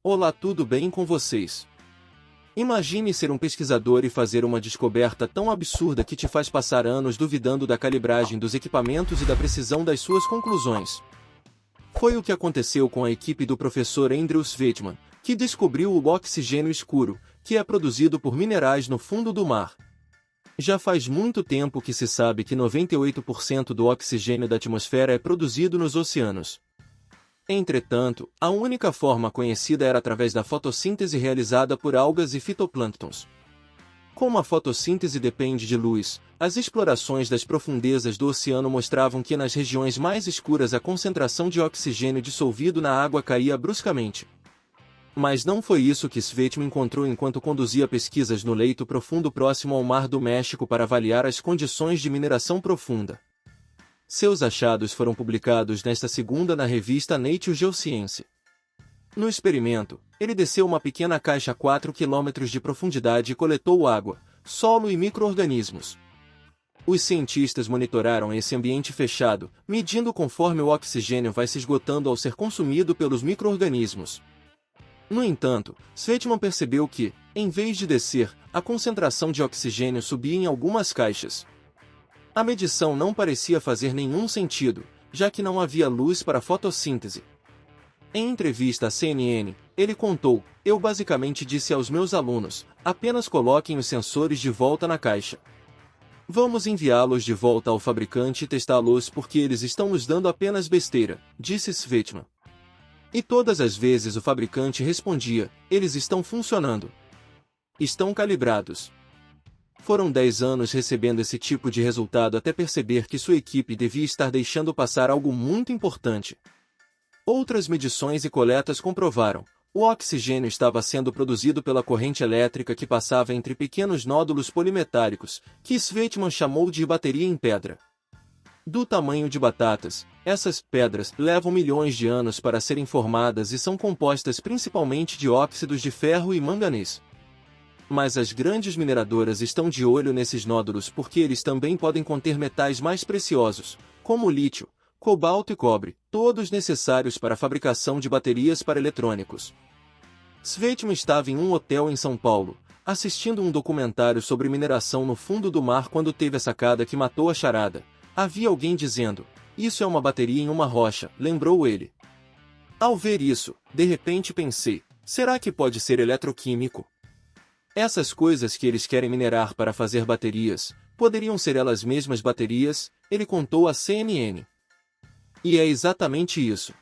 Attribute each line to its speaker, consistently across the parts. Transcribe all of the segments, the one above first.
Speaker 1: Olá, tudo bem com vocês? Imagine ser um pesquisador e fazer uma descoberta tão absurda que te faz passar anos duvidando da calibragem dos equipamentos e da precisão das suas conclusões. Foi o que aconteceu com a equipe do professor Andrew Sweatman, que descobriu o oxigênio escuro, que é produzido por minerais no fundo do mar. Já faz muito tempo que se sabe que 98% do oxigênio da atmosfera é produzido nos oceanos. Entretanto, a única forma conhecida era através da fotossíntese realizada por algas e fitoplânctons. Como a fotossíntese depende de luz, as explorações das profundezas do oceano mostravam que nas regiões mais escuras a concentração de oxigênio dissolvido na água caía bruscamente. Mas não foi isso que Sweatman encontrou enquanto conduzia pesquisas no leito profundo próximo ao Mar do México para avaliar as condições de mineração profunda. Seus achados foram publicados nesta segunda na revista Nature Geoscience. No experimento, ele desceu uma pequena caixa a 4 km de profundidade e coletou água, solo e micro-organismos. Os cientistas monitoraram esse ambiente fechado, medindo conforme o oxigênio vai se esgotando ao ser consumido pelos micro-organismos. No entanto, Sweatman percebeu que, em vez de descer, a concentração de oxigênio subia em algumas caixas. A medição não parecia fazer nenhum sentido, já que não havia luz para fotossíntese. Em entrevista à CNN, ele contou: "Eu basicamente disse aos meus alunos, apenas coloquem os sensores de volta na caixa. Vamos enviá-los de volta ao fabricante e testá-los porque eles estão nos dando apenas besteira", disse Sweatman. E todas as vezes o fabricante respondia: "Eles estão funcionando. Estão calibrados." Foram 10 anos recebendo esse tipo de resultado até perceber que sua equipe devia estar deixando passar algo muito importante. Outras medições e coletas comprovaram: o oxigênio estava sendo produzido pela corrente elétrica que passava entre pequenos nódulos polimetálicos, que Sweatman chamou de bateria em pedra. Do tamanho de batatas, essas pedras levam milhões de anos para serem formadas e são compostas principalmente de óxidos de ferro e manganês. Mas as grandes mineradoras estão de olho nesses nódulos porque eles também podem conter metais mais preciosos, como lítio, cobalto e cobre, todos necessários para a fabricação de baterias para eletrônicos. Sweatman estava em um hotel em São Paulo, assistindo um documentário sobre mineração no fundo do mar quando teve a sacada que matou a charada. Havia alguém dizendo: "Isso é uma bateria em uma rocha", lembrou ele. Ao ver isso, de repente pensei: será que pode ser eletroquímico? Essas coisas que eles querem minerar para fazer baterias, poderiam ser elas mesmas baterias, ele contou à CNN. E é exatamente isso.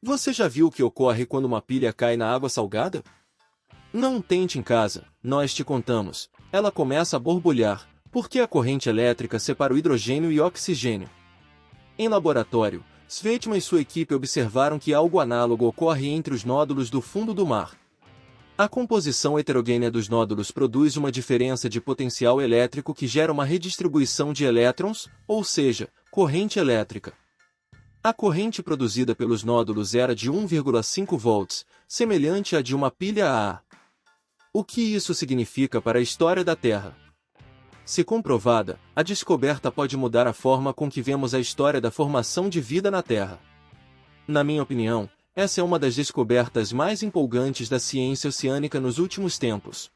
Speaker 1: Você já viu o que ocorre quando uma pilha cai na água salgada? Não tente em casa, nós te contamos. Ela começa a borbulhar, porque a corrente elétrica separa o hidrogênio e o oxigênio. Em laboratório, Sweatman e sua equipe observaram que algo análogo ocorre entre os nódulos do fundo do mar. A composição heterogênea dos nódulos produz uma diferença de potencial elétrico que gera uma redistribuição de elétrons, ou seja, corrente elétrica. A corrente produzida pelos nódulos era de 1,5 volts, semelhante à de uma pilha a. O que isso significa para a história da Terra? Se comprovada, a descoberta pode mudar a forma com que vemos a história da formação de vida na Terra. Na minha opinião, essa é uma das descobertas mais empolgantes da ciência oceânica nos últimos tempos.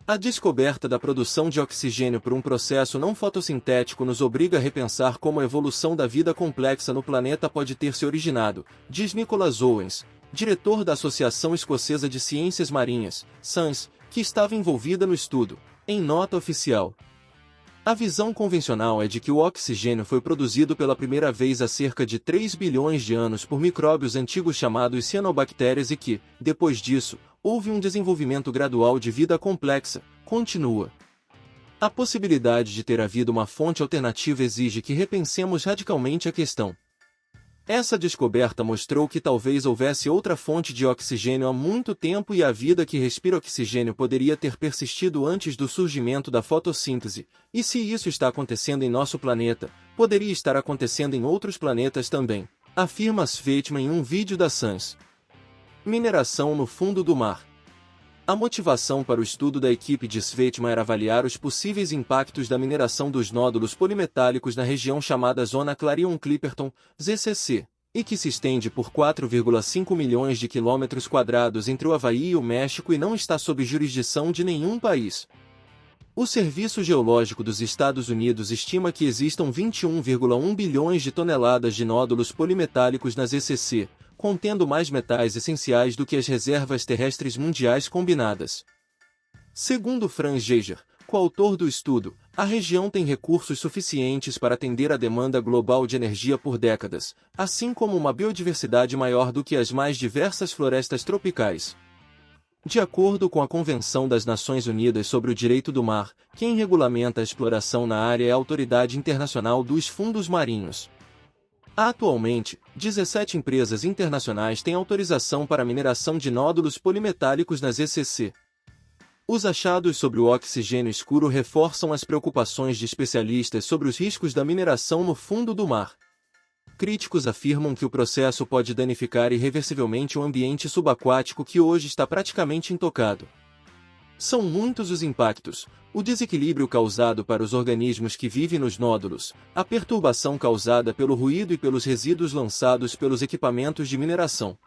Speaker 1: A descoberta da produção de oxigênio por um processo não fotossintético nos obriga a repensar como a evolução da vida complexa no planeta pode ter se originado, diz Nicholas Owens, diretor da Associação Escocesa de Ciências Marinhas, SANS, que estava envolvida no estudo, em nota oficial. A visão convencional é de que o oxigênio foi produzido pela primeira vez há cerca de 3 bilhões de anos por micróbios antigos chamados cianobactérias e que, depois disso, houve um desenvolvimento gradual de vida complexa, continua. A possibilidade de ter havido uma fonte alternativa exige que repensemos radicalmente a questão. Essa descoberta mostrou que talvez houvesse outra fonte de oxigênio há muito tempo e a vida que respira oxigênio poderia ter persistido antes do surgimento da fotossíntese, e se isso está acontecendo em nosso planeta, poderia estar acontecendo em outros planetas também, afirma Sweatman em um vídeo da SANS. Mineração no fundo do mar. A motivação para o estudo da equipe de Sweatman era avaliar os possíveis impactos da mineração dos nódulos polimetálicos na região chamada Zona Clarion-Clipperton, ZCC, e que se estende por 4,5 milhões de quilômetros quadrados entre o Havaí e o México e não está sob jurisdição de nenhum país. O Serviço Geológico dos Estados Unidos estima que existam 21,1 bilhões de toneladas de nódulos polimetálicos nas ECC, contendo mais metais essenciais do que as reservas terrestres mundiais combinadas. Segundo Franz Geiger, coautor do estudo, a região tem recursos suficientes para atender a demanda global de energia por décadas, assim como uma biodiversidade maior do que as mais diversas florestas tropicais. De acordo com a Convenção das Nações Unidas sobre o Direito do Mar, quem regulamenta a exploração na área é a Autoridade Internacional dos Fundos Marinhos. Atualmente, 17 empresas internacionais têm autorização para a mineração de nódulos polimetálicos nas ECC. Os achados sobre o oxigênio escuro reforçam as preocupações de especialistas sobre os riscos da mineração no fundo do mar. Críticos afirmam que o processo pode danificar irreversivelmente o ambiente subaquático que hoje está praticamente intocado. São muitos os impactos: o desequilíbrio causado para os organismos que vivem nos nódulos, a perturbação causada pelo ruído e pelos resíduos lançados pelos equipamentos de mineração.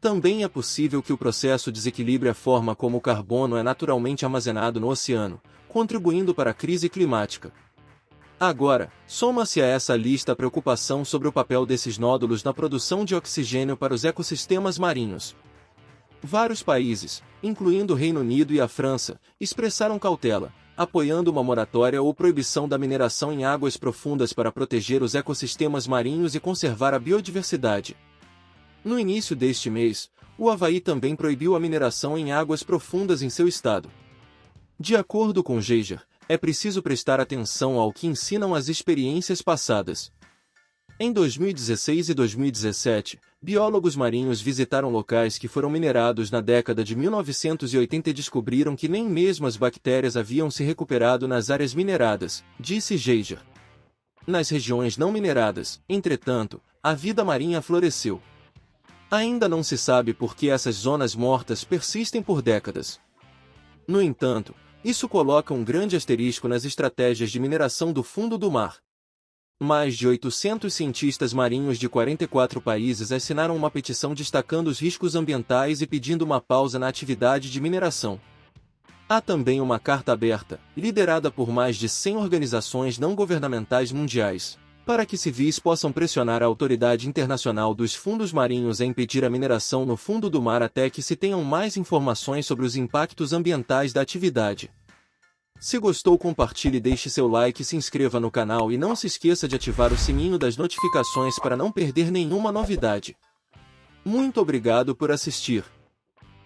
Speaker 1: Também é possível que o processo desequilibre a forma como o carbono é naturalmente armazenado no oceano, contribuindo para a crise climática. Agora, soma-se a essa lista a preocupação sobre o papel desses nódulos na produção de oxigênio para os ecossistemas marinhos. Vários países, incluindo o Reino Unido e a França, expressaram cautela, apoiando uma moratória ou proibição da mineração em águas profundas para proteger os ecossistemas marinhos e conservar a biodiversidade. No início deste mês, o Havaí também proibiu a mineração em águas profundas em seu estado. De acordo com Geiger, é preciso prestar atenção ao que ensinam as experiências passadas. Em 2016 e 2017, biólogos marinhos visitaram locais que foram minerados na década de 1980 e descobriram que nem mesmo as bactérias haviam se recuperado nas áreas mineradas, disse Geiger. Nas regiões não mineradas, entretanto, a vida marinha floresceu. Ainda não se sabe por que essas zonas mortas persistem por décadas. No entanto, isso coloca um grande asterisco nas estratégias de mineração do fundo do mar. Mais de 800 cientistas marinhos de 44 países assinaram uma petição destacando os riscos ambientais e pedindo uma pausa na atividade de mineração. Há também uma carta aberta, liderada por mais de 100 organizações não governamentais mundiais, para que civis possam pressionar a Autoridade Internacional dos Fundos Marinhos a impedir a mineração no fundo do mar até que se tenham mais informações sobre os impactos ambientais da atividade. Se gostou, compartilhe, deixe seu like e se inscreva no canal e não se esqueça de ativar o sininho das notificações para não perder nenhuma novidade. Muito obrigado por assistir.